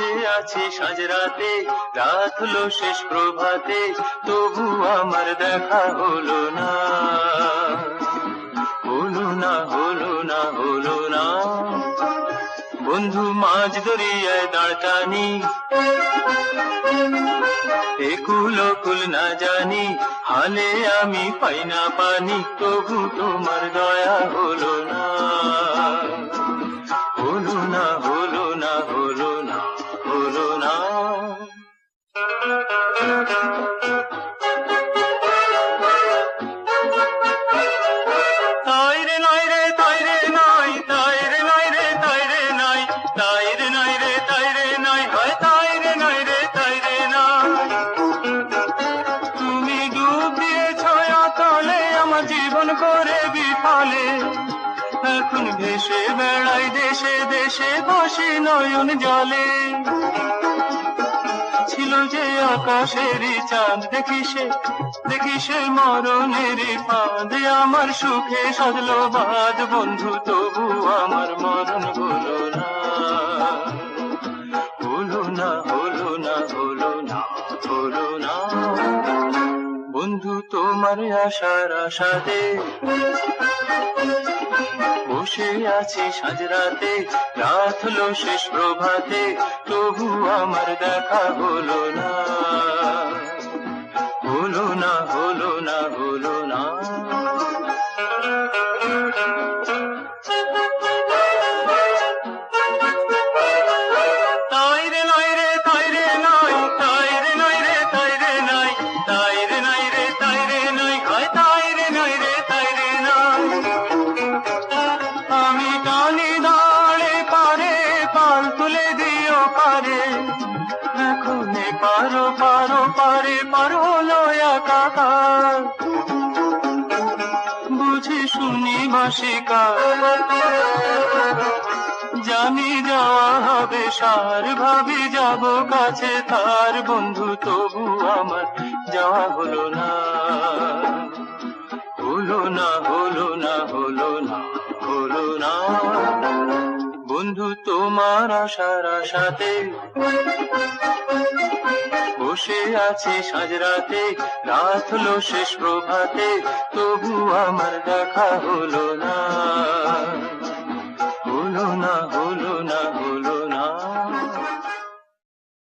বসে আছি সাজরাতে, রাত হলো শেষ প্রভাতে, তবু আমার দেখা হলো না, হলো না, হলো না, হলো না। বন্ধু মাঝ দরিয়ায় দাঁড় টানি, একুল কুল না জানি, হালে আমি পাই না পানি, তবু তোমার দয়া হলো না, হলো না, হলো না, হলো না, হলো না। তাই রে নয় রে তাই রে নয়, তাই রে নয় রে তাই রে নয়, তাই রে নয় রে তাই রে নয়, হয় তাই রে নয় রে তাই রে নয়। তুমি ডুব দিয়েছ তলে আমার জীবন করে বিফলে, এখন ভেসে বেড়াই দেশে দেশে বসে নয়ন জলে। ছিল যে আকাশেরই চাঁদ, দেখি সে মরণেরই ফাঁদ, আমার সুখে সাজলো বাদ বন্ধু, তবু আমার মরণ হলো না, হলো না, হলো না, হলো না, হলো না। বন্ধু তোমার আশার আশাতে বসে আছি সাজরাতে, রাত হলো শেষ প্রভাতে, তবু আমার দেখা হলো না, হলো না, হলো না, হলো না। তাই রে নয় রে তাই রে নয়, তাই রে নয় রে তাই রে নয়, তাই রে নয় রে তাই রে নয়, হয় তাই রে নয় রে তাই রে নয়। আমি টানি দাঁড়ে পারে, পাল তুলে দিও পারে, এখন পারো পারো পারে, পার হলো একাকার, বুঝি শুনি বাসিকা, জানি যাওয়া হবে সার, ভাবি যাব কাছে তার, বন্ধু তবু আমার যাওয়া হলো না, হলো না, হলো না, হলো না, হলো না। বন্ধু তোমার আশার আশাতে বসে আছি সাজরাতে, রাত হলো শেষ প্রভাতে, তবু আমার দেখা হলো না, হলো না, হলো না, হলো